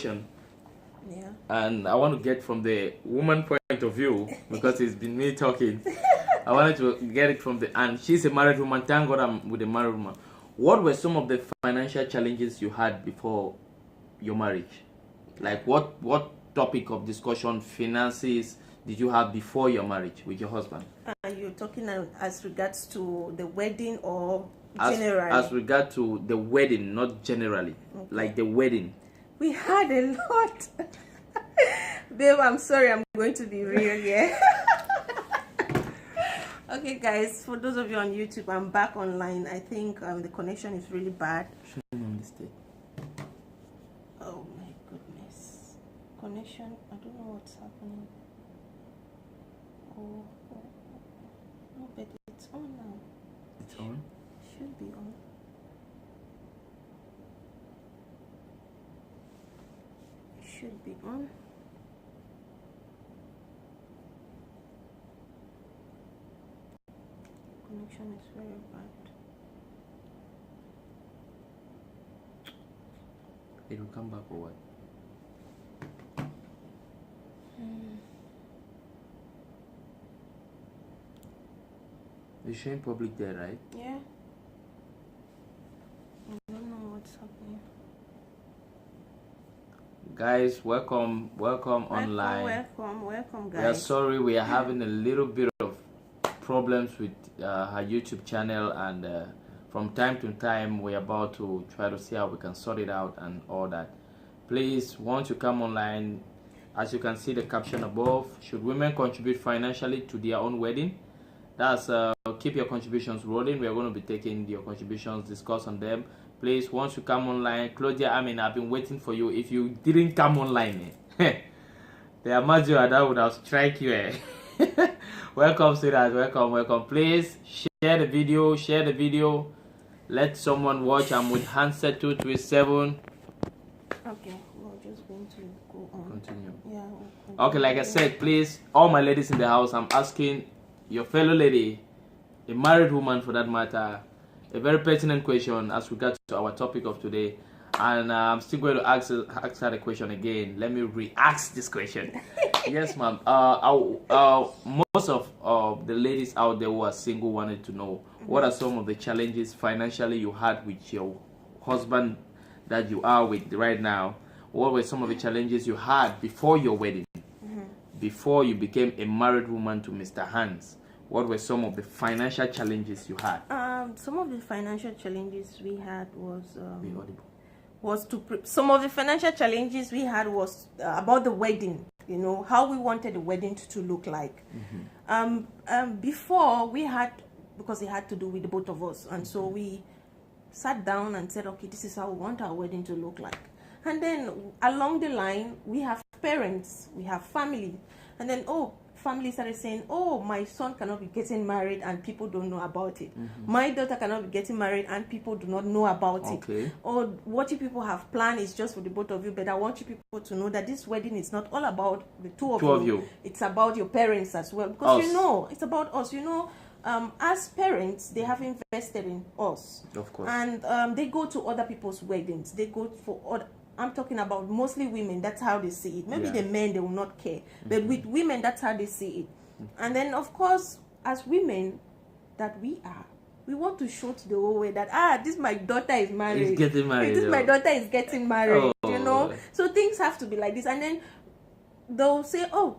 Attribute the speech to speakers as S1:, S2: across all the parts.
S1: question.
S2: Yeah.
S1: And I want to get from the woman point of view, because it's been me talking. I wanted to get it from the, and she's a married woman. Thank God I'm with a married woman. What were some of the financial challenges you had before your marriage? Like what topic of discussion, finances, did you have before your marriage with your husband?
S2: You're talking as regards to the wedding or generally?
S1: As regard to the wedding, not generally. Okay. Like the wedding.
S2: We had a lot. Babe, I'm sorry, I'm going to be real here. Okay, guys, for those of you on YouTube, I'm back online. I think the connection is really bad. Oh my goodness. Connection, I don't know what's happening. Oh, no, but it's on now.
S1: It's on?
S2: Should be on. It should be on. Connection is very bad.
S1: It will come back or what? It's showing public there, right?
S2: Yeah. I don't know what's happening.
S1: Guys, welcome online.
S2: Welcome, guys.
S1: We are sorry, we are having a little bit of problems with her YouTube channel, and from time to time we're about to try to see how we can sort it out and all that. Please, once you come online, as you can see the caption above, should women contribute financially to their own wedding? That's keep your contributions rolling. We are going to be taking your contributions, discuss on them. Please, once you come online, Claudia, I mean, I've been waiting for you. If you didn't come online, the Amazio that would have strike you. Welcome, sweetheart. Welcome. Please share the video. Let someone watch. I'm with handset 237.
S2: Okay, we're just going to go on.
S1: Continue.
S2: Yeah.
S1: Okay, like I said, please, all my ladies in the house, I'm asking your fellow lady, a married woman for that matter, a very pertinent question as regards to our topic of today. And I'm still going to ask her the question again. Let me re-ask this question. Yes, ma'am. Most of the ladies out there who are single wanted to know, what are some of the challenges financially you had with your husband that you are with right now? What were some of the challenges you had before your wedding? Before you became a married woman to Mr. Hans? What were some of the financial challenges you had?
S2: Some of the financial challenges we had was about the wedding. You know, how we wanted the wedding to look like. Before we had, because it had to do with the both of us, and so we sat down and said, okay, this is how we want our wedding to look like. And then along the line, we have parents, we have family, and then family started saying, oh, my son cannot be getting married and people don't know about it. My daughter cannot be getting married and people do not know about it. Or what you people have planned is just for the both of you, but I want you people to know that this wedding is not all about the two of you. It's about your parents as well. Because you know, it's about us. You know, as parents, they have invested in us.
S1: Of course.
S2: And they go to other people's weddings. They go for other... I'm talking about mostly women. That's how they see it. Maybe the men, they will not care. But with women, that's how they see it. And then, of course, as women that we are, we want to show to the whole way that, this my daughter is married.
S1: He's getting married.
S2: This my daughter is getting married, you know. So things have to be like this. And then they'll say, oh,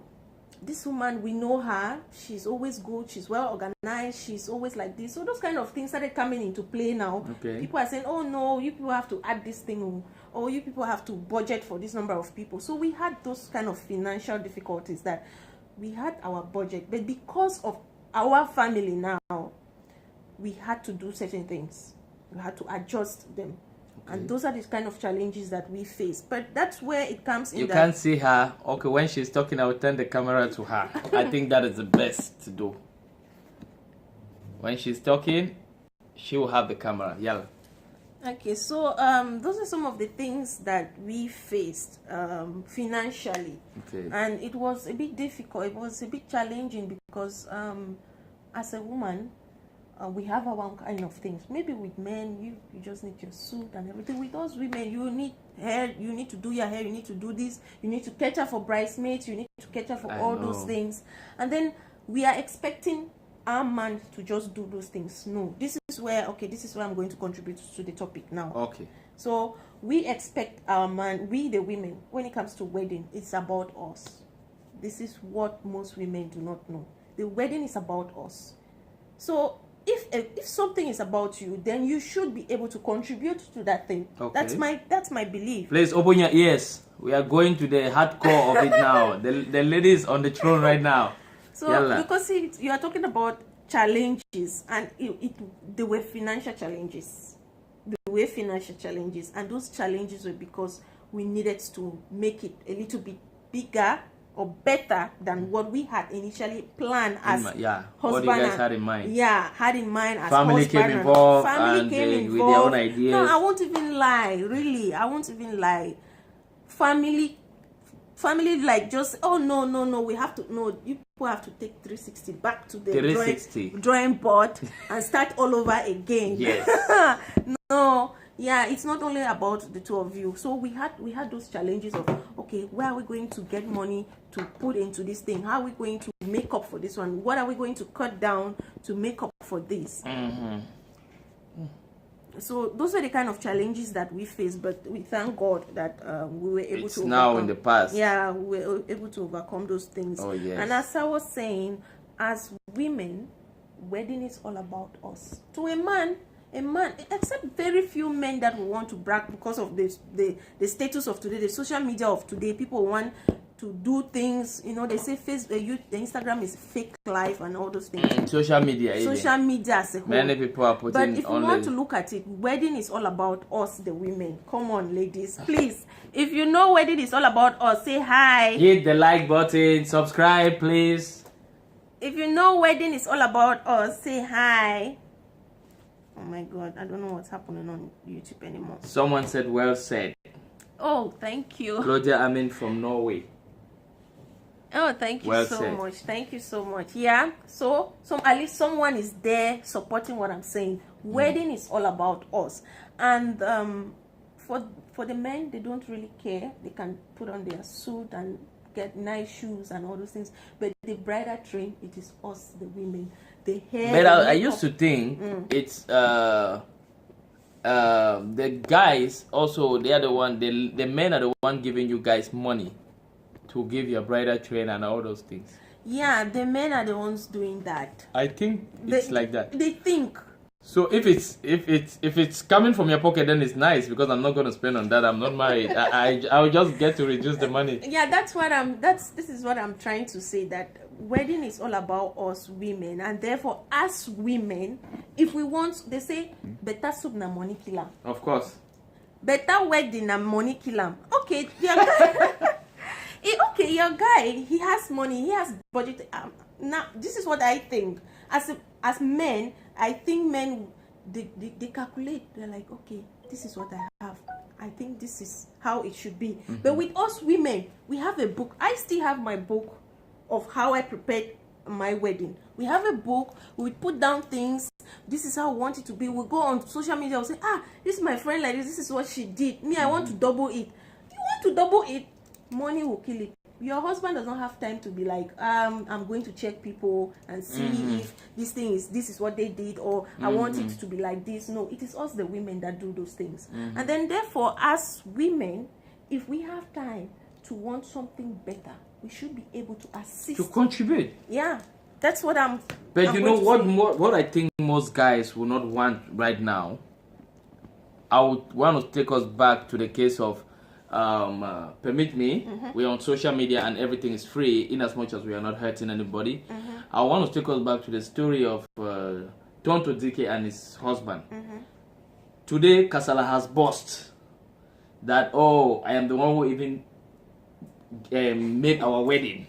S2: this woman, we know her. She's always good. She's well organized. She's always like this. So those kind of things started coming into play now. People are saying, oh, no, you people have to add this thing. Or you people have to budget for this number of people. So we had those kind of financial difficulties that we had our budget. But because of our family now, we had to do certain things. We had to adjust them. And those are the kind of challenges that we face. But that's where it comes in.
S1: You can't see her. Okay, when she's talking, I will turn the camera to her. I think that is the best to do. When she's talking, she will have the camera. Yeah.
S2: Okay, so those are some of the things that we faced financially. And it was a bit difficult. It was a bit challenging because as a woman, we have our own kind of things. Maybe with men, you just need your suit and everything. With us women, you need hair, you need to do your hair, you need to do this, you need to cater for bridesmaids, you need to cater for all those things. And then we are expecting our man to just do those things. No, this is where I'm going to contribute to the topic now.
S1: Okay.
S2: So we expect our man, we the women, when it comes to wedding, it's about us. This is what most women do not know. The wedding is about us. So if something is about you, then you should be able to contribute to that thing.
S1: Okay.
S2: That's my belief.
S1: Please open your ears. We are going to the hardcore of it now. The ladies on the throne right now.
S2: So because you are talking about challenges, and there were financial challenges. And those challenges were because we needed to make it a little bit bigger or better than what we had initially planned as husband.
S1: What you guys had in mind.
S2: Had in mind as
S1: family
S2: husband.
S1: Came involved.
S2: Family came involved
S1: with their own ideas.
S2: No, I won't even lie. Really, I won't even lie. Family like just no, we have to you people have to take 360 back to the drawing board and start all over again.
S1: Yes.
S2: No. Yeah, it's not only about the two of you. So we had those challenges of, okay, where are we going to get money to put into this thing? How are we going to make up for this one? What are we going to cut down to make up for this? So those are the kind of challenges that we face, but we thank God that we were able to overcome.
S1: Now in the past.
S2: Yeah, we were able to overcome those things.
S1: Oh, yes.
S2: And as I was saying, as women, wedding is all about us. To a man, except very few men that will want to brag because of the status of today, the social media of today. People want to do things, they say the Instagram is fake life and all those things.
S1: Social media
S2: as a whole.
S1: Many people are putting.
S2: But if you want to look at it, wedding is all about us, the women. Come on, ladies, please. If you know wedding is all about us, say hi.
S1: Hit the like button, subscribe, please.
S2: If you know wedding is all about us, say hi. Oh my God, I don't know what's happening on YouTube anymore.
S1: Someone said, well said.
S2: Oh, thank you.
S1: Claudia Amin from Norway.
S2: Oh, thank you so much. Thank you so much. Yeah, so at least someone is there supporting what I'm saying. Wedding is all about us. And for the men, they don't really care. They can put on their suit and get nice shoes and all those things. But the bridal train, it is us, the women. The hair.
S1: But I used to think it's the guys also, they are the one, the men are the one giving you guys money to give your bridal train and all those things.
S2: Yeah, the men are the ones doing that.
S1: I think it's like that.
S2: They think. So
S1: if it's coming from your pocket, then it's nice because I'm not going to spend on that. I'm not married. I'll just get to reduce the money.
S2: Yeah, this is what I'm trying to say, that wedding is all about us women, and therefore as women, if we want, they say better soup na money killer.
S1: Of course.
S2: Better wedding na money killer. Okay, your guy, your guy, he has money, he has budget. Now this is what I think. As men, I think men they calculate. They're like, okay, this is what I have. I think this is how it should be. But with us women, we have a book. I still have my book of how I prepared my wedding. We have a book. We put down things. This is how I want it to be. We go on social media. We'll say, this is my friend like this. This is what she did. Me, I want to double it. You want to double it? Money will kill it. Your husband does not have time to be like, I'm going to check people and see if this is what they did, or I want it to be like this. No, it is us, the women, that do those things. And then therefore, as women, if we have time to want something better, we should be able to assist.
S1: To contribute.
S2: Yeah, that's what I'm.
S1: But
S2: I'm
S1: you know what I think most guys will not want right now? I would want to take us back to the case of permit me, we're on social media and everything is free in as much as we are not hurting anybody. I want to take us back to the story of Tonto Dike and his husband. Today Kasala has burst that, I am the one who even made our wedding.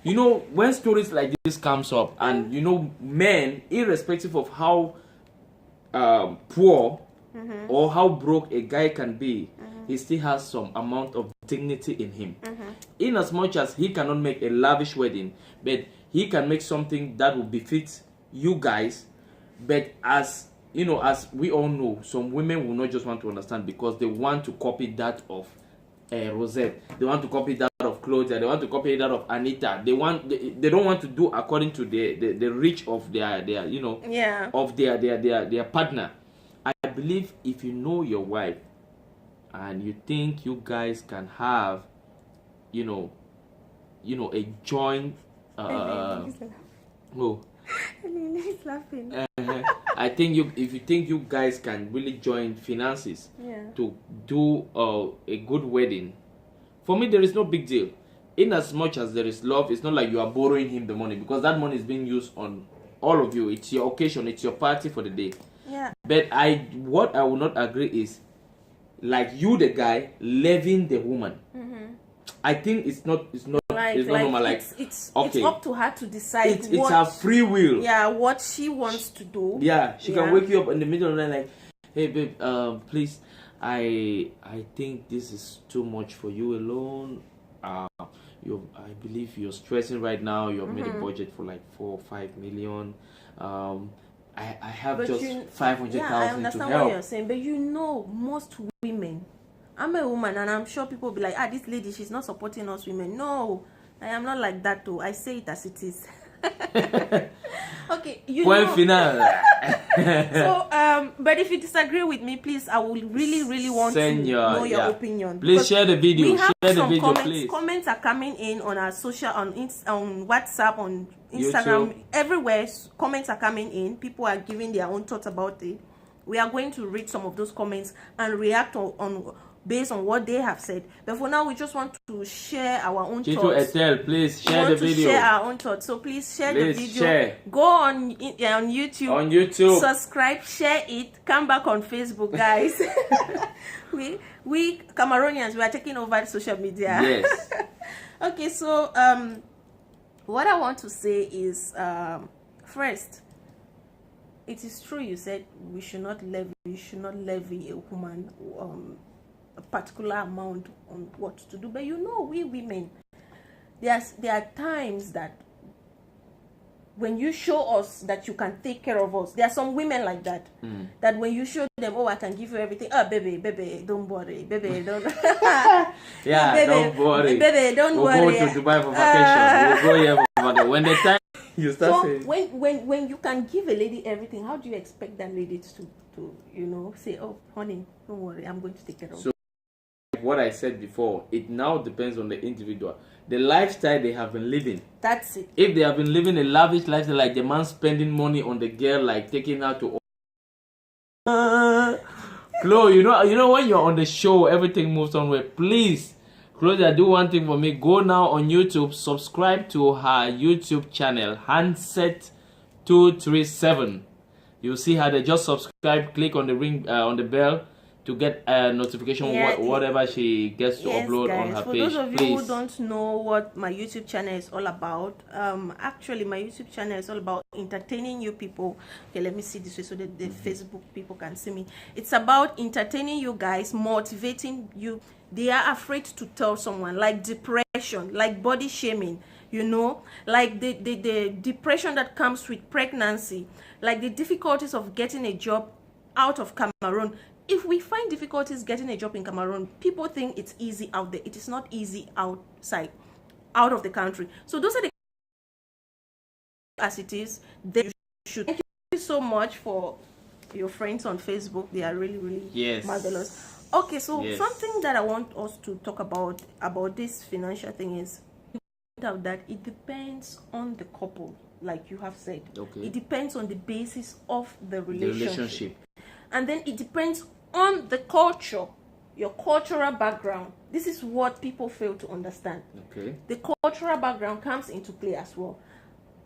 S1: You know, when stories like this comes up, and you know, men, irrespective of how poor or how broke a guy can be, he still has some amount of dignity in him. In as much as he cannot make a lavish wedding, but he can make something that will befit you guys, But as you know, as we all know, some women will not just want to understand because they want to copy that of Rosette. They want to copy that of Claudia. They want to copy that of Anita. They don't want to do according to the reach of their you know, of their partner. I believe if you know your wife and you think you guys can have, you know, a joint oh.
S2: He's laughing.
S1: I think if you think you guys can really join finances to do a good wedding, for me there is no big deal. In as much as there is love, it's not like you are borrowing him the money, because that money is being used on all of you. It's your occasion, it's your party for the day.
S2: Yeah.
S1: But what I will not agree is like you, the guy, leaving the woman. I think it's not normal. Like
S2: it's
S1: okay,
S2: up to her to decide.
S1: It's her free will.
S2: Yeah, what she wants to do.
S1: Yeah, she can wake you up in the middle of the night like, hey babe, please, I think this is too much for you alone. I believe you're stressing right now. You've made a budget for like 4 or 5 million. I have just 500,000 to help.
S2: I understand what you're saying, but you know, most women. I'm a woman, and I'm sure people will be like, this lady, she's not supporting us women. No, I am not like that though. I say it as it is. Okay,
S1: Point final.
S2: So, but if you disagree with me, please, I will really want to know your opinion.
S1: Please share the video.
S2: We have
S1: share
S2: some
S1: the video,
S2: comments.
S1: please.
S2: Comments are coming in on our social, on WhatsApp, on Instagram, YouTube. Everywhere. Comments are coming in. People are giving their own thoughts about it. We are going to read some of those comments and react on based on what they have said. But for now, we just want to share our own thoughts.
S1: Please share the video.
S2: Share our own thoughts. So please share the video.
S1: Share.
S2: Go on YouTube.
S1: On YouTube.
S2: Subscribe, share it. Come back on Facebook, guys. we Cameroonians, we are taking over social media.
S1: Yes.
S2: Okay, so what I want to say is first, it is true you said we should not levy a woman a particular amount on what to do, but you know, we women, there are times that when you show us that you can take care of us, there are some women like that, that when you show them, I can give you everything, baby, don't worry, baby, don't
S1: yeah, baby, don't worry,
S2: baby, don't worry,
S1: we'll go to Dubai for vacation, we'll go here for vacation. When the time you start saying,
S2: when you can give a lady everything, how do you expect that lady to say, honey, don't worry, I'm going to take care of you?
S1: What I said before, it now depends on the individual, the lifestyle they have been living.
S2: That's it.
S1: If they have been living a lavish lifestyle, like the man spending money on the girl, like taking her to Chloe, you know when you're on the show, everything moves on with. Please, Claudia, do one thing for me. Go now on YouTube, subscribe to her YouTube channel, Handset 237. You'll see her there. Just subscribe, click on the ring, on the bell, to get a notification whatever she gets to upload on her page.
S2: For those of you who don't know what my YouTube channel is all about, actually my YouTube channel is all about entertaining you people. Okay, let me see this way so that the Facebook people can see me. It's about entertaining you guys, motivating you. They are afraid to tell someone, like depression, like body shaming, like the depression that comes with pregnancy, like the difficulties of getting a job out of Cameroon. If we find difficulties getting a job in Cameroon, people think it's easy out there. It is not easy outside, out of the country. So those are the as it is. They should. Thank you so much for your friends on Facebook. They are really marvelous. Okay, so something that I want us to talk about this financial thing is that it depends on the couple, like you have said.
S1: Okay.
S2: It depends on the basis of the relationship. And then it depends on the culture, your cultural background. This is what people fail to understand.
S1: Okay.
S2: The cultural background comes into play as well.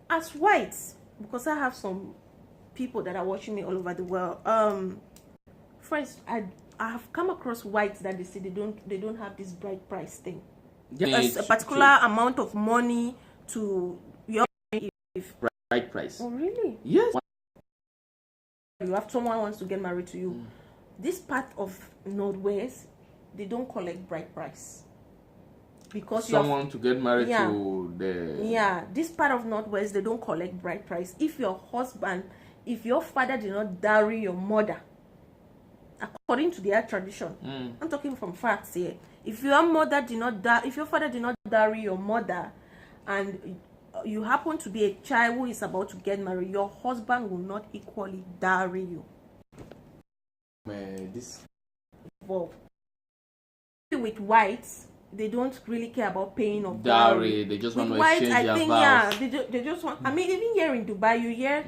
S2: As whites, because I have some people that are watching me all over the world. First, I have come across whites that they say they don't have this bride price thing.
S1: Yes,
S2: a particular amount of money to your
S1: bride price.
S2: Oh really?
S1: Yes.
S2: You have someone who wants to get married to you. This part of Northwest, they don't collect bride price. Because
S1: someone to get married to the...
S2: Yeah, this part of Northwest, they don't collect bride price. If your husband if your father did not dowry your mother, according to their tradition, I'm talking from facts here. If your father did not dowry your mother, and you happen to be a child who is about to get married, your husband will not equally dowry you.
S1: This
S2: with whites, they don't really care about paying of
S1: dowry. They just want to exchange their vows.
S2: Yeah, they just want. I mean, even here in Dubai, you hear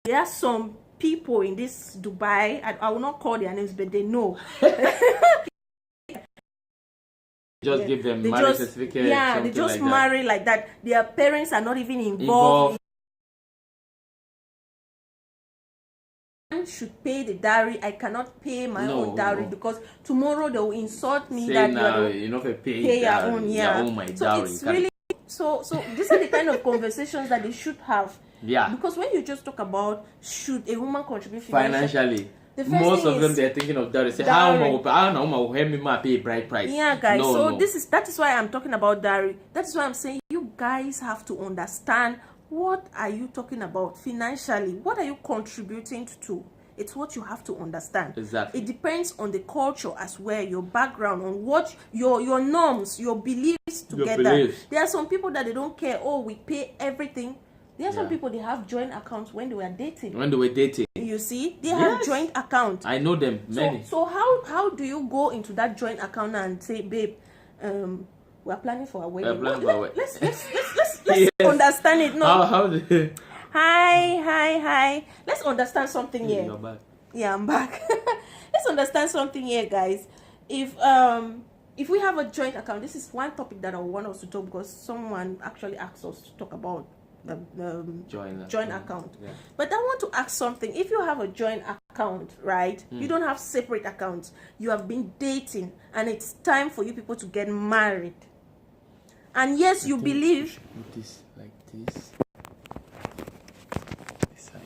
S2: there are some people in this Dubai. I will not call their names, but they know.
S1: Just give them marriage certificate.
S2: Yeah, they just marry like that. Their parents are not even involved. Should pay the dowry. I cannot pay my own dowry because tomorrow they will insult me.
S1: Say that you know pay your own. Yeah, my dowry.
S2: It's really so. These are the kind of conversations that they should have.
S1: Yeah.
S2: Because when you just talk about should a woman contribute
S1: financially, most of them they're thinking of dowry. Say how will help me pay bride price.
S2: Yeah, guys. That is why I'm talking about dowry. That is why I'm saying you guys have to understand. What are you talking about financially? What are you contributing to? It's what you have to understand.
S1: Exactly.
S2: It depends on the culture as well, your background, on what your norms, your beliefs together. There are some people that they don't care. Oh, we pay everything. There are some people, they have joint accounts when they were dating. You see, they have joint accounts.
S1: I know them many.
S2: So how do you go into that joint account and say, babe, we're planning for a wedding? Let's understand it. No.
S1: How do you...
S2: Hi. Let's understand something here.
S1: You're back.
S2: Yeah, I'm back. Let's understand something here, guys. If we have a joint account, this is one topic that I want us to talk because someone actually asked us to talk about the joint account. Yeah. But I want to ask something. If you have a joint account, right? You don't have separate accounts. You have been dating, and it's time for you people to get married. And yes, you believe.
S1: Put this like this. This side.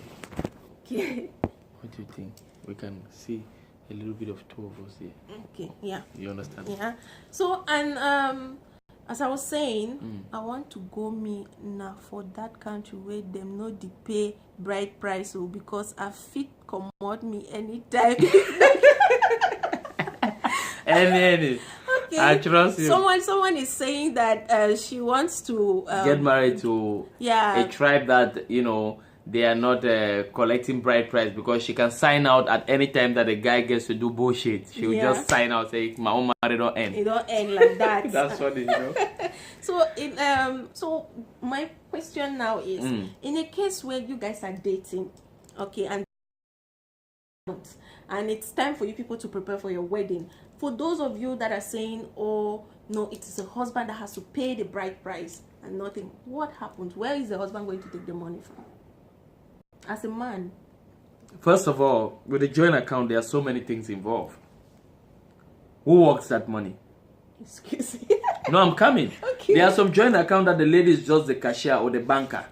S2: Okay.
S1: What do you think? We can see a little bit of two of us here.
S2: Okay. Yeah.
S1: You understand?
S2: Yeah. So and as I was saying, I want to go me now for that country where them no dey pay bride price because I fit commode me anytime.
S1: Any. Okay. I trust you.
S2: Someone is saying that she wants to
S1: get married to a tribe that they are not collecting bride price because she can sign out at any time that the guy gets to do bullshit. She will just sign out, say my own marriage don't end.
S2: It don't end like that.
S1: That's funny,
S2: So my question now is, in a case where you guys are dating, okay, and it's time for you people to prepare for your wedding. For those of you that are saying, oh no, it is a husband that has to pay the bride price and nothing, what happens? Where is the husband going to take the money from? As a man,
S1: first of all, with a joint account, there are so many things involved. Who works that money?
S2: Excuse me.
S1: No, I'm coming.
S2: Okay.
S1: There are some joint account that the lady is just the cashier or the banker.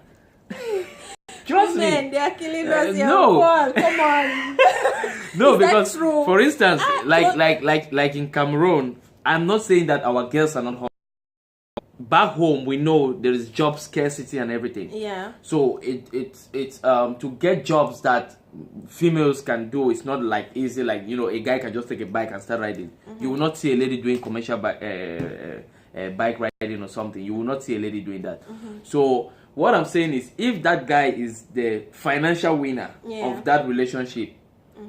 S1: Trust me.
S2: They are killing us here.
S1: No.
S2: Come on.
S1: No, because for instance, like in Cameroon, I'm not saying that our girls are not home. Back home, we know there is job scarcity and everything.
S2: Yeah.
S1: So it's to get jobs that females can do. It's not like easy. Like a guy can just take a bike and start riding. You will not see a lady doing commercial bike riding or something. You will not see a lady doing that. So what I'm saying is, if that guy is the financial winner of that relationship,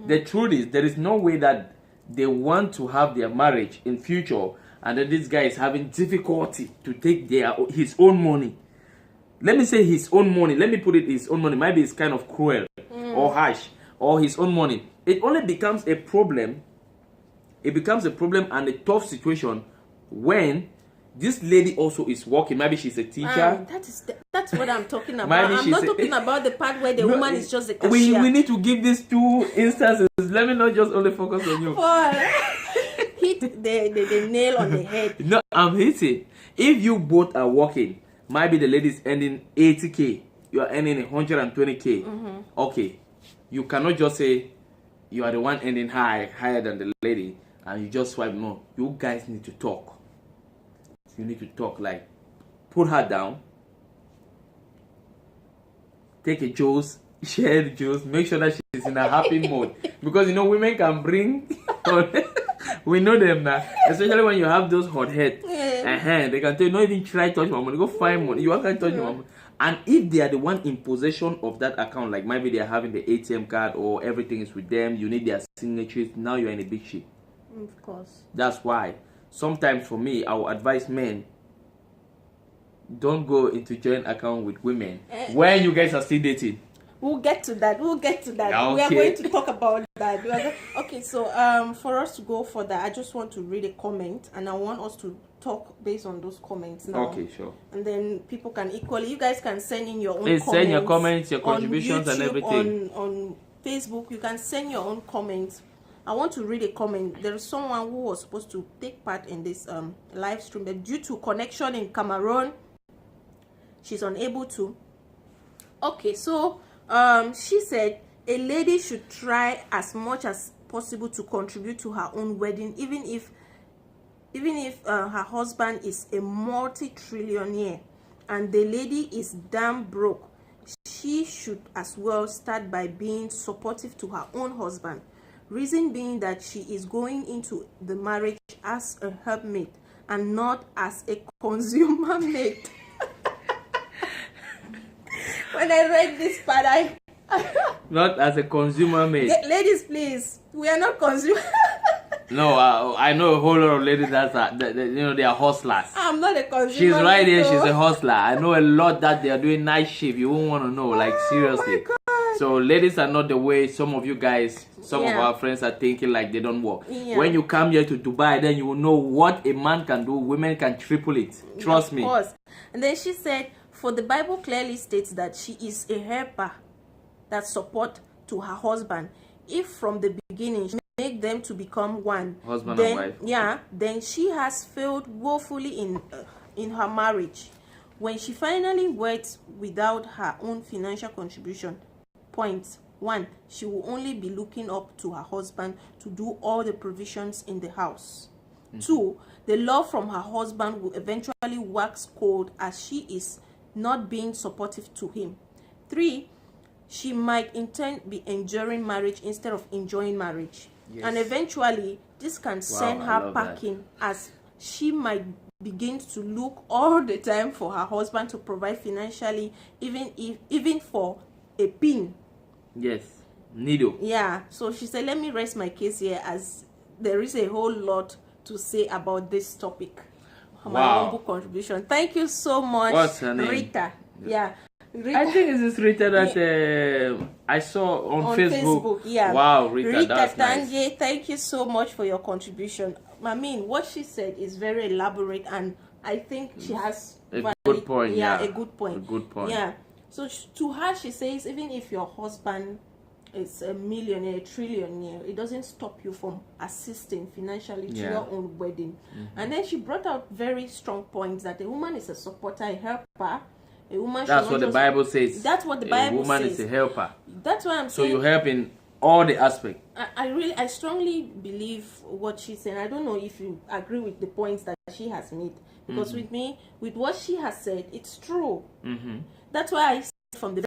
S1: the truth is there is no way that they want to have their marriage in future. And then this guy is having difficulty to take his own money. Let me say his own money. Let me put it his own money. Maybe it's kind of cruel or harsh. Or his own money. It only becomes a problem. It becomes a problem and a tough situation when this lady also is working. Maybe she's a teacher.
S2: That's what I'm talking about. I'm not talking about the part where the woman is just a cashier.
S1: We need to give these two instances. Let me not just only focus on you.
S2: Hit the nail on the head.
S1: No, I'm hitting. If you both are working, maybe the lady is earning 80k, you are earning 120k. Okay, you cannot just say you are the one earning higher than the lady, and you just swipe. No, you guys need to talk. You need to talk. Like, put her down, take a juice, share the juice, make sure that she's in a happy mood. Because you know, women can bring we know them now, especially when you have those hot heads. They can tell you, not even try touch my money, go find money. You can't touch my money. And if they are the one in possession of that account, like maybe they are having the ATM card or everything is with them, you need their signatures, now you're in a big shit.
S2: Of course.
S1: That's why sometimes for me, I will advise men, don't go into joint account with women when you guys are still dating.
S2: We'll get to that.
S1: Okay.
S2: We are going to talk about that. Okay, so for us to go further, I just want to read a comment, and I want us to talk based on those comments now.
S1: Okay, sure.
S2: And then people can equally, you guys can send in your own
S1: comments.
S2: Send
S1: your comments, your contributions,
S2: YouTube,
S1: and everything.
S2: On Facebook, you can send your own comments. I want to read a comment. There is someone who was supposed to take part in this live stream, but due to connection in Cameroon, she's unable to. Okay, so she said a lady should try as much as possible to contribute to her own wedding, even if her husband is a multi-trillionaire and the lady is damn broke. She should as well start by being supportive to her own husband. Reason being that she is going into the marriage as a helpmate and not as a consumer mate. When I read this part,
S1: not as a consumer mate.
S2: Ladies, please, we are not consumers.
S1: No, I know a whole lot of ladies that they are hustlers.
S2: I'm not a consumer.
S1: She's right here. She's a hustler. I know a lot that they are doing night shift. You won't want to know, like seriously. So ladies are not the way some of you guys, some of our friends are thinking like they don't work. When you come here to Dubai, then you will know what a man can do. Women can triple it. Trust me.
S2: Of course. And then she said, for the Bible clearly states that she is a helper that support to her husband. If from the beginning she make them to become one,
S1: husband
S2: then,
S1: and wife.
S2: Yeah, then she has failed woefully in her marriage. When she finally works without her own financial contribution, point one, she will only be looking up to her husband to do all the provisions in the house. Two, the love from her husband will eventually wax cold as she is not being supportive to him. Three, she might in turn be enduring marriage instead of enjoying marriage. And eventually this can send her packing, as she might begin to look all the time for her husband to provide financially, even for a pin.
S1: Yes, needle.
S2: Yeah, so she said, let me rest my case here, as there is a whole lot to say about this topic. My humble contribution. Thank you so much.
S1: What's her name?
S2: Rita. Yeah, Rita.
S1: I think it's this Rita that I saw on Facebook.
S2: Yeah.
S1: Wow, Rita, that's
S2: Tanje,
S1: nice.
S2: thank you so much for your contribution. I mean, what she said is very elaborate, and I think she has
S1: a good point.
S2: Yeah, a good point.
S1: A good point.
S2: Yeah. So to her, she says, even if your husband is a millionaire, a trillionaire, it doesn't stop you from assisting financially to your own wedding. And then she brought out very strong points that a woman is a supporter, a helper. A woman.
S1: That's what the Bible says.
S2: That's what the Bible says.
S1: A woman is a helper.
S2: That's what I'm saying.
S1: So you help in all the aspects.
S2: I strongly believe what she's saying. I don't know if you agree with the points that she has made, because with me, with what she has said, it's true. That's why I said from the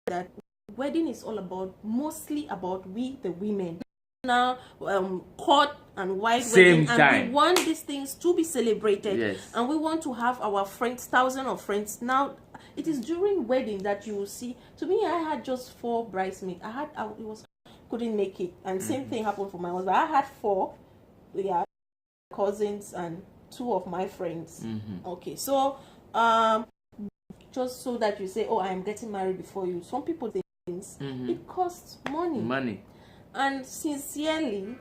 S2: that wedding is all about, mostly about we the women. Now court and white wedding, and we want these things to be celebrated, and we want to have our friends, thousands of friends. Now it is during wedding that you will see. To me, I had just 4 bridesmaids. Couldn't make it, and same thing happened for my husband. I had 4 cousins and 2 of my friends. Okay, so just so that you say, oh, I am getting married before you, some people think it costs money. And sincerely,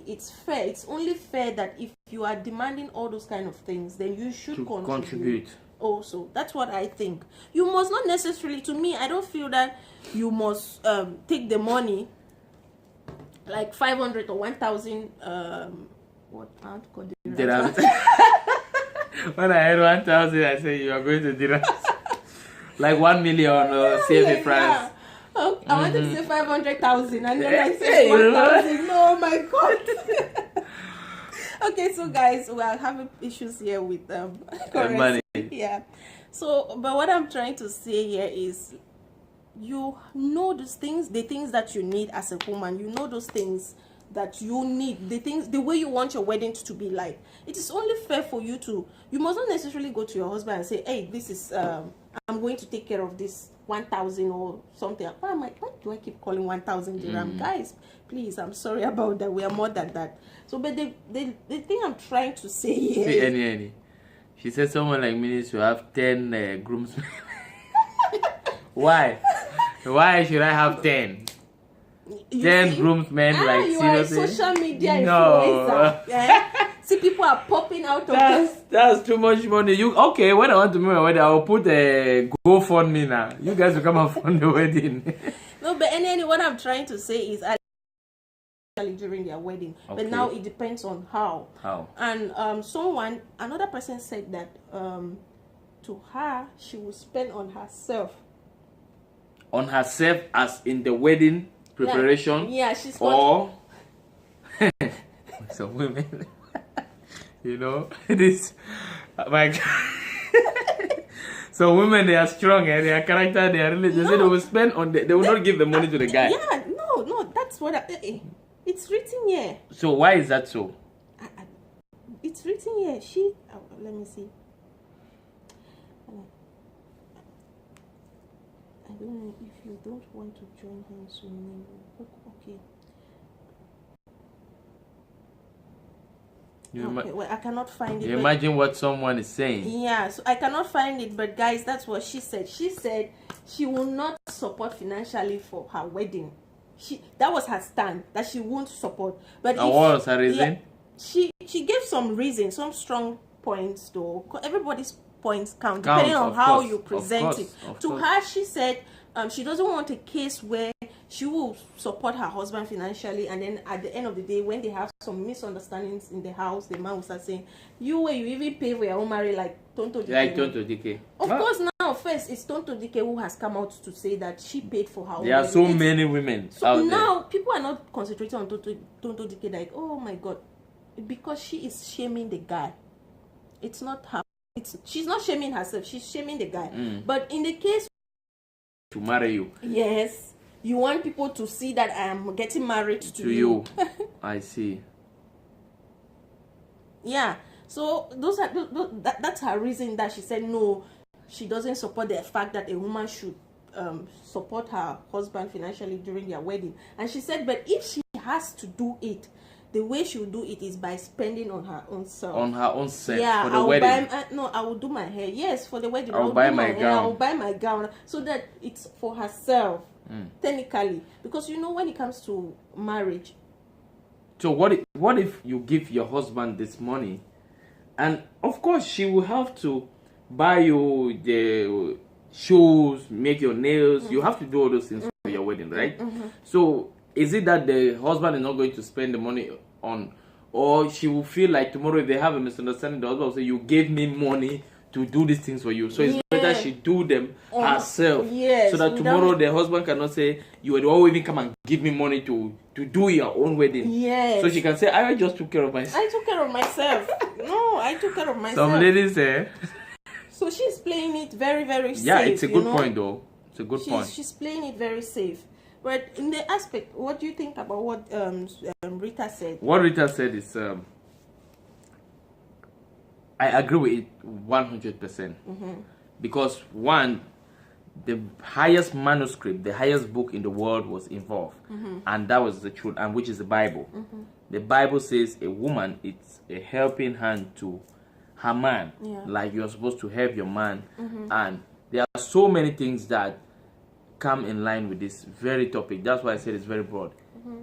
S2: it's fair. It's only fair that if you are demanding all those kind of things, then you should contribute also. That's what I think. You must not necessarily, to me, I don't feel that you must take the money, like 500 or 1,000 what pound?
S1: Dirhams. When I heard 1,000, I said you are going to dirhams. Like 1 million CFA francs.
S2: Okay, I wanted to say 500,000, and then I said 1,000. No, my God. Okay, so guys, we are having issues here with
S1: money.
S2: Yeah. So, but what I'm trying to say here is, you know those things, the things that you need as a woman. You know those things that you need, the way you want your wedding to be like. It is only fair for you to, you must not necessarily go to your husband and say, hey, this is I'm going to take care of this 1,000 or something. Why do I keep calling 1,000 dirham? Guys, please, I'm sorry about that. We are more than that. So, but the thing I'm trying to say here.
S1: See, Annie. She said someone like me needs to have 10 groomsmen. Why? Why should I have 10? 10 groomsmen, like
S2: you
S1: seriously?
S2: are a social media influencer. Yeah? See, people are popping out of this.
S1: That's too much money. Okay, when I want to make my wedding, I will put a GoFundMe now. You guys will come and fund the wedding.
S2: No, but any what I'm trying to say is during their wedding. Okay. But now it depends on how. And another person said that to her, she will spend on herself. On herself as in the wedding preparation? Yeah, she's or
S1: some women. You know, this like so women, they are strong and their character, they are really they say they will spend on they will not give the money to the guy.
S2: Yeah, no, that's what it's written here.
S1: So why is that so?
S2: It's written here. Let me see. I don't know if you don't want to join hands with me. Okay. Well, I cannot find it.
S1: You imagine what someone is saying.
S2: Yeah, so I cannot find it, but guys, that's what she said. She said she will not support financially for her wedding. That was her stand, that she won't support. But
S1: what was her reason?
S2: Yeah, she gave some reasons, some strong points though. Everybody's points count depending on how you present it. To her, she said she doesn't want a case where she will support her husband financially, and then at the end of the day, when they have some misunderstandings in the house, the man will start saying, you even pay for your own marriage like Tonto Dike.
S1: Like Tonto Dike.
S2: Of course, now first it's Tonto Dike who has come out to say that she paid for her own.
S1: There are so many women out
S2: now
S1: there.
S2: People are not concentrating on Tonto Dike like, oh my God, because she is shaming the guy. It's not her. She's not shaming herself. She's shaming the guy. But in the case
S1: to marry you,
S2: yes, you want people to see that I am getting married to
S1: you. I see.
S2: Yeah. So that's her reason that she said no. She doesn't support the fact that a woman should support her husband financially during their wedding. And she said, but if she has to do it, the way she will do it is by spending on her own self. On her own self. Yeah, for the wedding. I will do my hair. Yes, for the wedding. I will buy my gown. I will buy my gown so that it's for herself. Technically, because you know when it comes to marriage.
S1: So what if you give your husband this money, and of course she will have to buy you the shoes, make your nails. You have to do all those things for your wedding, right? So is it that the husband is not going to spend the money on, or she will feel like tomorrow if they have a misunderstanding, the husband will say, you gave me money to do these things for you, so it's better she do them herself, so that tomorrow the husband cannot say, you will even come and give me money to do your own wedding. So she can say, I just took care of myself.
S2: I took care of myself. No, I took care of myself.
S1: Some ladies say.
S2: So she's playing it very, very safe.
S1: Yeah, it's a good point though. It's a good point.
S2: She's playing it very safe. But in the aspect, what do you think about what Rita said?
S1: What Rita said is, I agree with it 100%. Because one, the highest manuscript, the highest book in the world was involved, and that was the truth, and which is the Bible. The Bible says a woman is a helping hand to her man, like you're supposed to help your man, and there are so many things that come in line with this very topic. That's why I said it's very broad.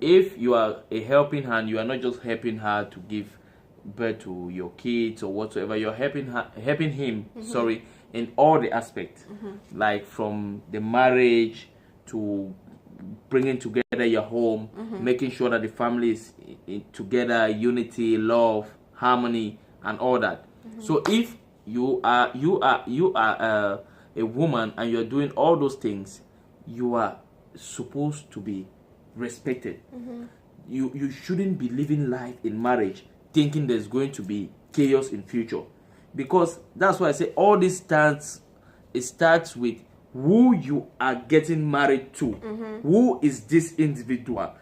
S1: If you are a helping hand, you are not just helping her to give birth to your kids or whatsoever. You're helping him in all the aspects, like from the marriage to bringing together your home, making sure that the family is together, unity, love, harmony, and all that. So if you are a woman and you're doing all those things, you are supposed to be respected. You shouldn't be living life in marriage thinking there's going to be chaos in future, because that's why I say all this starts with who you are getting married to. Who is this individual?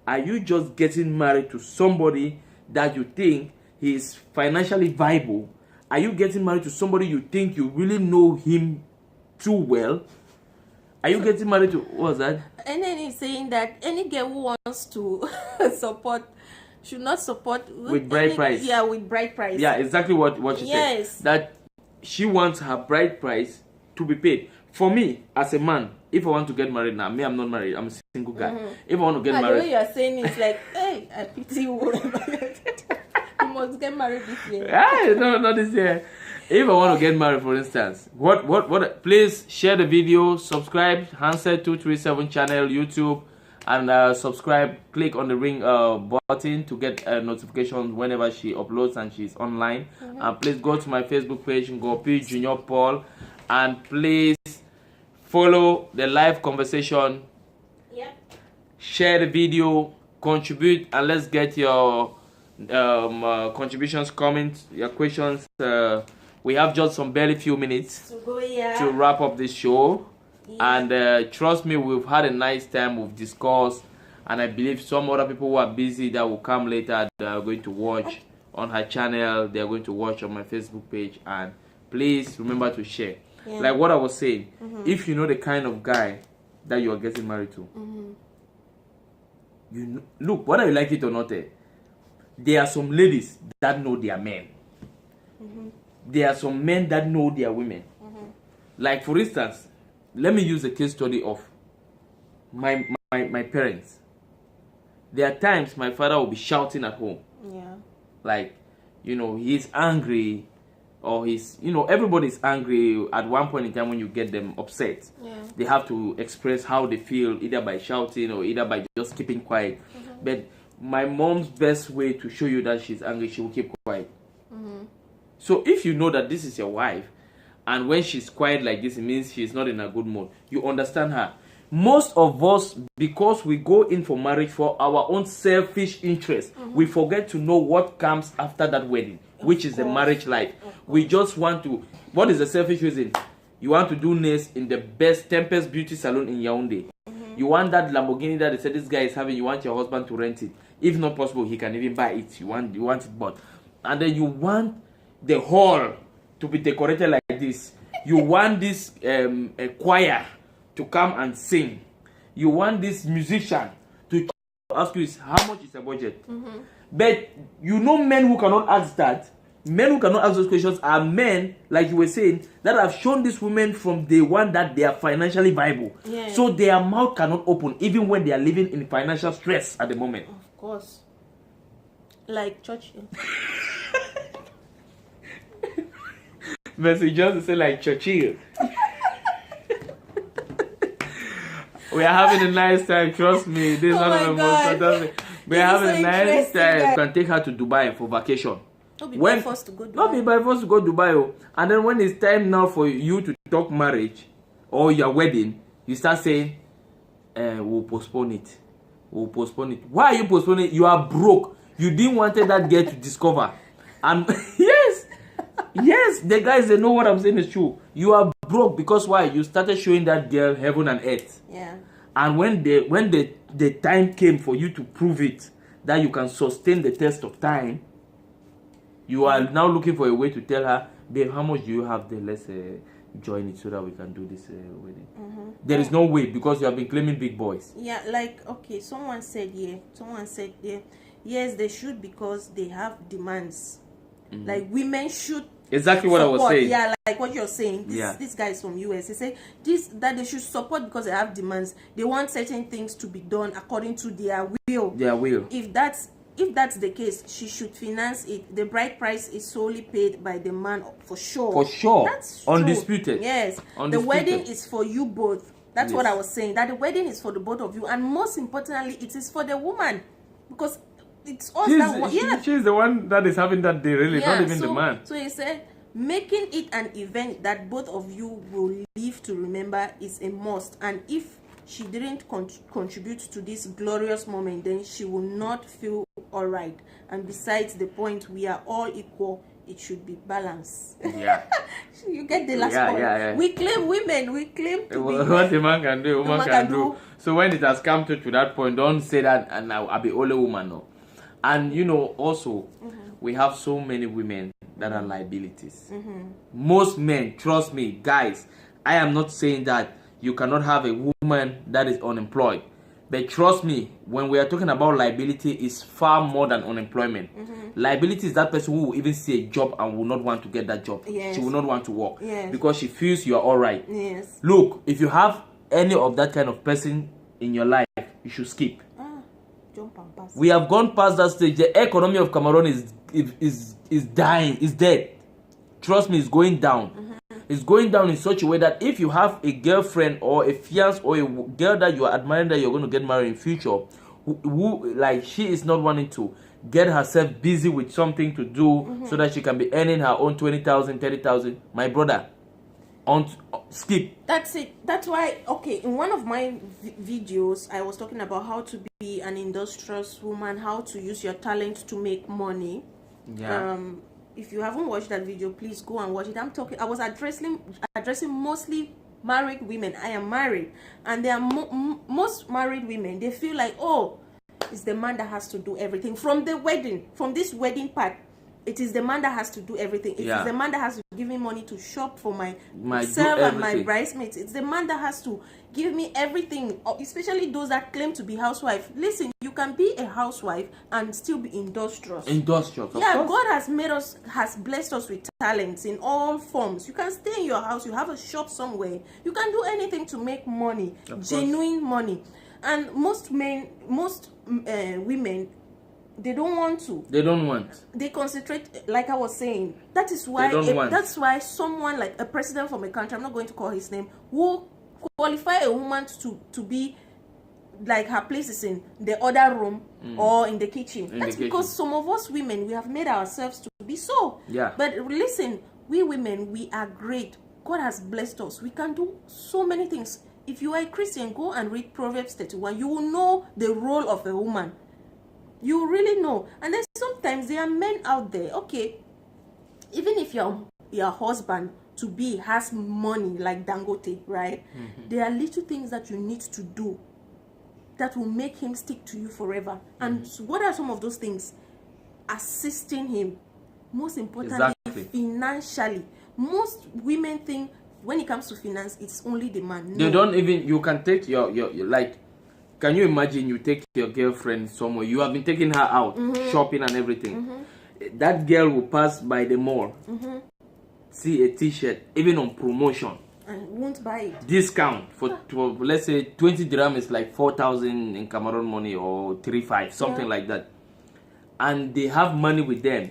S1: Are you just getting married to somebody that you think he is financially viable? Are you getting married to somebody you think you really know him too well? Are you getting married to, what was that?
S2: And then he's saying that any girl who wants to support should not support
S1: with bride price.
S2: Yeah, with bride price.
S1: Yeah, exactly what she said. That she wants her bride price to be paid. For me, as a man, if I want to get married now, I'm not married, I'm a single guy. If I want to get married,
S2: the way you're saying is like, hey, I pity you. You must get married this year.
S1: No, not this year. If I want to get married, for instance, what? Please share the video, subscribe, Handset 237 channel, YouTube, and subscribe. Click on the ring button to get notifications whenever she uploads and she's online. And please go to my Facebook page, Ngopi Junior Paul, and please follow the live conversation.
S2: Yep.
S1: Share the video, contribute, and let's get your contributions, comments, your questions. We have just some barely few minutes to wrap up this show. And trust me, we've had a nice time. We've discussed, and I believe some other people who are busy that will come later, they are going to watch on her channel, they are going to watch on my Facebook page. And please remember to share. Like what I was saying, if you know the kind of guy that you are getting married to, you know, look, whether you like it or not, there are some ladies that know their men. There are some men that know their women. Like for instance, let me use a case study of my parents. There are times my father will be shouting at home. Like, you know, he's angry, or he's, you know, everybody's angry at one point in time. When you get them upset, they have to express how they feel, either by shouting or either by just keeping quiet. But my mom's best way to show you that she's angry, she will keep quiet. So if you know that this is your wife, and when she's quiet like this, it means she's not in a good mood, you understand her. Most of us, because we go in for marriage for our own selfish interest, we forget to know what comes after that wedding, which is the marriage life. We just want to, what is the selfish reason? You want to do nails in the best Tempest Beauty Salon in Yaoundé. You want that Lamborghini that they said this guy is having, you want your husband to rent it. If not possible, he can even buy it. You want it bought. And then you want the hall to be decorated like this. You want this a choir to come and sing. You want this musician to ask you how much is the budget. But you know, men who cannot ask that, men who cannot ask those questions are men, like you were saying, that have shown this women from day one that they are financially viable. So their mouth cannot open even when they are living in financial stress at the moment.
S2: Of course. Like Churchill.
S1: But you just say like Churchill. We are having a nice time, trust me. This is one of the most fantastic. We are having a nice time. You can take her to Dubai for vacation.
S2: Don't be by force to go Dubai.
S1: Don't be by force to go Dubai. And then when it's time now for you to talk marriage or your wedding, you start saying, we'll postpone it. We'll postpone it. Why are you postponing it? You are broke. You didn't want that girl to discover. And yes, the guys, they know what I'm saying is true. You are broke because why? You started showing that girl heaven and earth. And when the time came for you to prove it, that you can sustain the test of time, you are now looking for a way to tell her, babe, how much do you have there? Let's join it so that we can do this wedding. There is no way, because you have been claiming big boys.
S2: Like, okay, someone said yes, they should, because they have demands. Like, women should
S1: exactly what support. I was saying.
S2: Like what you're saying. This guy is from US. He said that they should support because they have demands. They want certain things to be done according to their will. If that's the case, she should finance it. The bride price is solely paid by the man, for sure.
S1: For sure.
S2: That's true.
S1: Undisputed.
S2: Yes.
S1: Undisputed.
S2: The wedding is for you both. That's what I was saying. That the wedding is for the both of you, and most importantly, it is for the woman, because it's us that want.
S1: She's the one that is having that day, really, not even the man.
S2: So he said, making it an event that both of you will live to remember is a must. And if she didn't contribute to this glorious moment, then she will not feel all right. And besides the point, we are all equal it should be balanced.
S1: Yeah.
S2: You get the last point.
S1: Yeah.
S2: We claim women, we claim to be
S1: what a man can do, a woman can do. So when it has come to that point, don't say that and I'll be only woman. No. And you know, also we have so many women that are liabilities. Most men, trust me, guys, I am not saying that you cannot have a woman that is unemployed. But trust me, when we are talking about liability, it's far more than unemployment. Liability is that person who will even see a job and will not want to get that job.
S2: Yes.
S1: She will not want to work.
S2: Yes.
S1: Because she feels you are all right.
S2: Yes.
S1: Look, if you have any of that kind of person in your life, you should skip.
S2: Jump and pass.
S1: We have gone past that stage. The economy of Cameroon is dying, is dead. Trust me, it's going down. It's going down in such a way that if you have a girlfriend or a fiance or a girl that you are admiring that you're going to get married in future, who like she is not wanting to get herself busy with something to do so that she can be earning her own 20,000, 30,000, my brother, skip.
S2: That's it. That's why, okay, in one of my videos, I was talking about how to be an industrious woman, how to use your talent to make money.
S1: Yeah.
S2: If you haven't watched that video, please go and watch it. I was addressing mostly married women. I am married, and there are most married women, they feel like, oh, it's the man that has to do everything from this wedding part. It is the man that has to do everything. It is the man that has to give me money to shop for myself and my bridesmaids. It's the man that has to give me everything, especially those that claim to be housewife. Listen, you can be a housewife and still be industrious.
S1: Industrious, of
S2: yeah,
S1: course.
S2: God has blessed us with talents in all forms. You can stay in your house, you have a shop somewhere. You can do anything to make money, genuine money. And most women, they don't want to.
S1: They don't want.
S2: They concentrate, like I was saying. That is why. That's why someone like a president from a country, I'm not going to call his name, will qualify a woman to be like her place is in the other room or in the kitchen. That's because some of us women, we have made ourselves to be so.
S1: Yeah.
S2: But listen, we women, we are great. God has blessed us. We can do so many things. If you are a Christian, go and read Proverbs 31. You will know the role of a woman. You really know. And then sometimes there are men out there, okay, even if your husband to be has money like Dangote, right? There are little things that you need to do that will make him stick to you forever. And what are some of those things? Assisting him. Most importantly, financially. Most women think when it comes to finance, it's only the man. No.
S1: They don't even, you can take your like, can you imagine you take your girlfriend somewhere, you have been taking her out, shopping and everything. That girl will pass by the mall, see a t-shirt, even on promotion.
S2: And won't buy it.
S1: Discount for let's say 20 dirham is like 4,000 in Cameroon money or 3,500, something like that. And they have money with them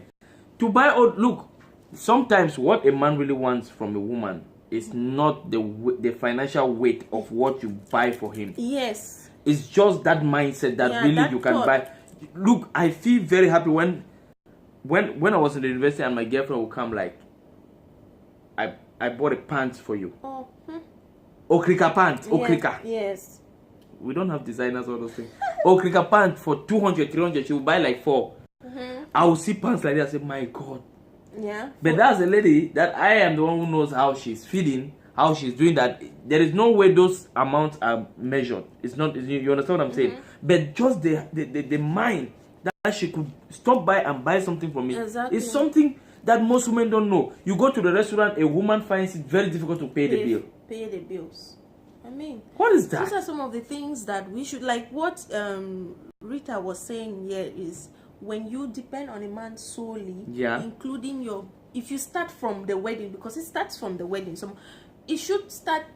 S1: to buy. Look, sometimes what a man really wants from a woman is not the financial weight of what you buy for him. Yes. It's just that mindset that really that you can buy. Look, I feel very happy when I was in the university and my girlfriend would come like, I bought a pants for you. Oh. Okrika pants. Okrika.
S2: Yes.
S1: We don't have designers or those things. Okrika pants for 200, 300. She will buy like 4. I will see pants like that. I say, my God.
S2: Yeah.
S1: But that's a lady that I am the one who knows how she's feeding, how she's doing that. There is no way those amounts are measured. It's not. You understand what I'm saying? But just the mind that she could stop by and buy something from me is something that most women don't know. You go to the restaurant, a woman finds it very difficult to pay the bill.
S2: Pay the bills. I mean,
S1: what is that?
S2: These are some of the things that we should, like what Rita was saying here is, when you depend on a man solely, including if you start from the wedding, because it starts from the wedding, so it should start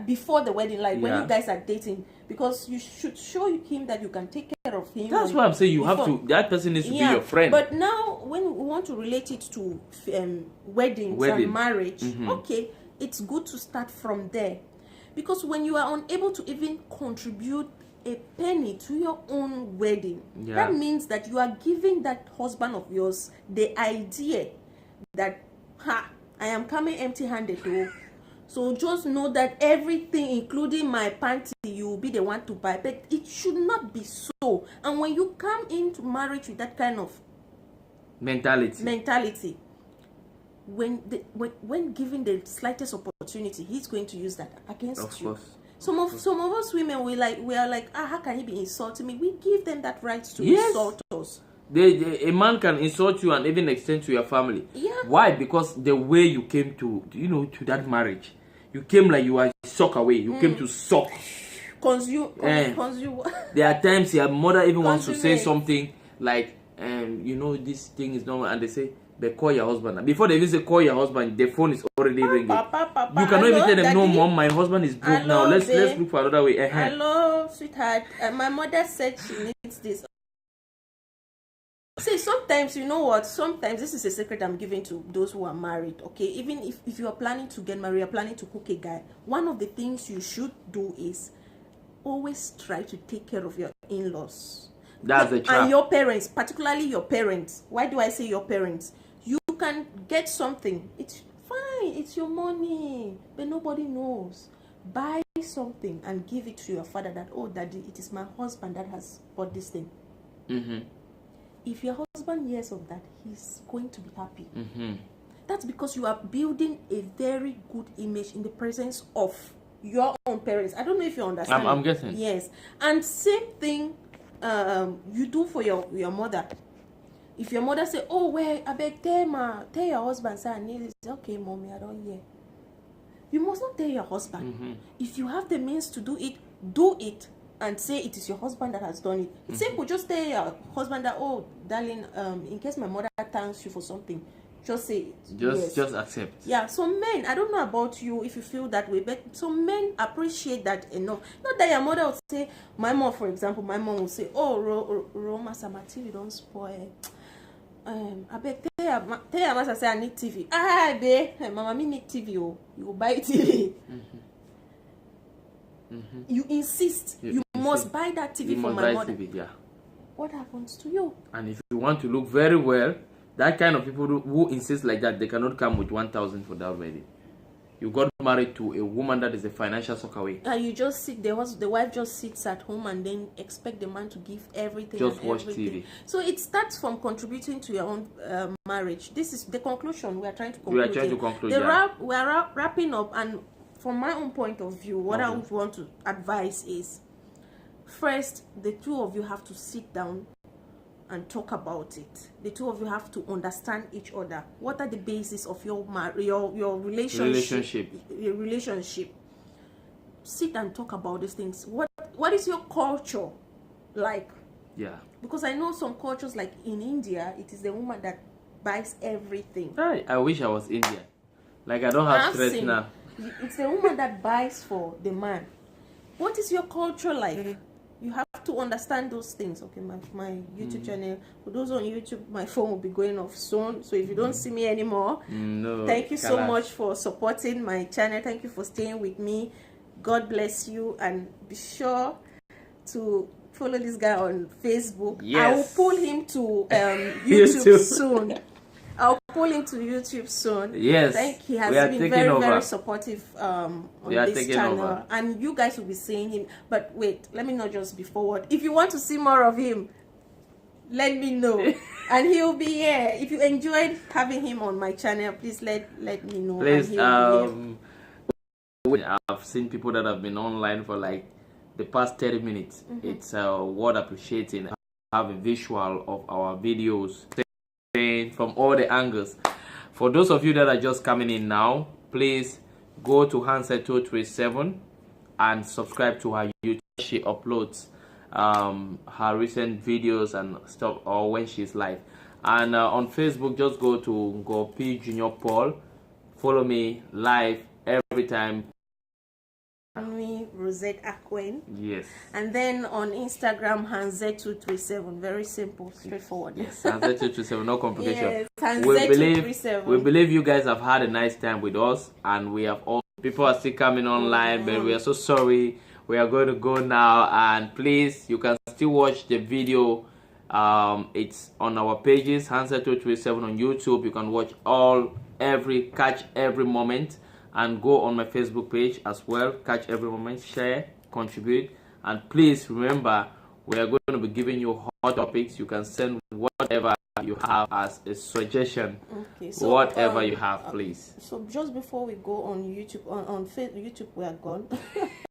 S2: before the wedding, like when you guys are dating, because you should show him that you can take care of him.
S1: That's why I'm saying that person needs to be your friend.
S2: But now when we want to relate it to weddings and marriage, okay, it's good to start from there, because when you are unable to even contribute a penny to your own wedding, that means that you are giving that husband of yours the idea that I am coming empty-handed though. So just know that everything, including my panty, you will be the one to buy. But it should not be so. And when you come into marriage with that kind of mentality, when given the slightest opportunity, he's going to use that against you.
S1: Of course.
S2: Some of us women, we are like, how can he be insulting me? We give them that right to
S1: Yes.
S2: insult us.
S1: A man can insult you and even extend to your family.
S2: Yeah.
S1: Why? Because the way you came to that marriage, you came like you are suck away. You came to suck.
S2: Consume.
S1: There are times your mother even wants to say something like, this thing is normal, and they say, "But call your husband." Before they even say call your husband, the phone is already ringing.
S2: Papa,
S1: you cannot even tell them,
S2: Daddy.
S1: "No, mom, my husband is broke now. Let's look for another way."
S2: Hello, sweetheart. My mother said she needs this. See, sometimes, you know what? Sometimes, this is a secret I'm giving to those who are married, okay? Even if you are planning to get married, you're planning to cook a guy, one of the things you should do is always try to take care of your in-laws.
S1: That's the trap.
S2: And your parents, particularly your parents. Why do I say your parents? You can get something. It's fine. It's your money. But nobody knows. Buy something and give it to your father that, oh, daddy, it is my husband that has bought this thing. If your husband hears of that, he's going to be happy. That's because you are building a very good image in the presence of your own parents. I don't know if you understand.
S1: I'm guessing.
S2: Yes. And same thing you do for your mother. If your mother say, oh, well, I beg, tell your husband, say, I need it. Okay, mommy, I don't hear. You must not tell your husband. If you have the means to do it. And say it is your husband that has done it. It's simple. Just tell your husband that, oh, darling, in case my mother thanks you for something, just say it.
S1: Just accept.
S2: Yeah. Some men, I don't know about you if you feel that way, but some men appreciate that enough. Not that your mother would say, my mom, for example, my mom would say, oh, Roma, Samati, don't spoil. I beg, tell your mother, say I need TV. Babe, mama, me need TV. Oh, you will buy TV. You insist. You must buy that TV for my mother.
S1: TV, yeah.
S2: What happens to you?
S1: And if you want to look very well, that kind of people who insist like that, they cannot come with 1,000 for that wedding. You got married to a woman that is a financial sucker away.
S2: And you just sit, the wife just sits at home and then expect the man to give everything.
S1: Just watch TV.
S2: So it starts from contributing to your own marriage. This is the conclusion we are trying to conclude.
S1: We are trying to conclude.
S2: We are wrapping up, and from my own point of view, what I would want to advise is, first, the two of you have to sit down and talk about it. The two of you have to understand each other. What are the basis of your relationship? Your relationship. Sit and talk about these things. What is your culture like?
S1: Yeah.
S2: Because I know some cultures, like in India, it is the woman that buys everything.
S1: I wish I was Indian. Like, I don't have stress now.
S2: It's the woman that buys for the man. What is your culture like? You have to understand those things. Okay, my YouTube channel, for those on YouTube, my phone will be going off soon. So if you don't see me anymore, thank you so much for supporting my channel. Thank you for staying with me. God bless you, and be sure to follow this guy on Facebook.
S1: Yes.
S2: I will pull him to YouTube soon. I'll pull him to YouTube soon.
S1: Yes.
S2: He has been very, very supportive on this channel.
S1: Over.
S2: And you guys will be seeing him. But wait, let me not just be forward. If you want to see more of him, let me know. And he'll be here. If you enjoyed having him on my channel, please let me know.
S1: Please, I've seen people that have been online for like the past 30 minutes. It's worth appreciating. Have a visual of our videos from all the angles. For those of you that are just coming in now, please go to Handset 237 and subscribe to her YouTube. She uploads her recent videos and stuff, or when she's live. And on Facebook, just go to P Junior Paul. Follow me live every time.
S2: Me, Rosette Aquin.
S1: Yes.
S2: And then on Instagram, Hanzet237. Very simple, straightforward.
S1: Yes, Hanzet237, no complication.
S2: Yes, Hanzet237.
S1: We believe you guys have had a nice time with us, and we have all people are still coming online, but we are so sorry. We are going to go now, and please, you can still watch the video. It's on our pages, Hanzet237 on YouTube. You can watch catch every moment. And go on my Facebook page as well. Catch every moment, share, contribute. And please remember, we are going to be giving you hot topics. You can send whatever you have as a suggestion.
S2: Okay, so
S1: whatever you have, please.
S2: So just before we go on YouTube, on YouTube we are gone.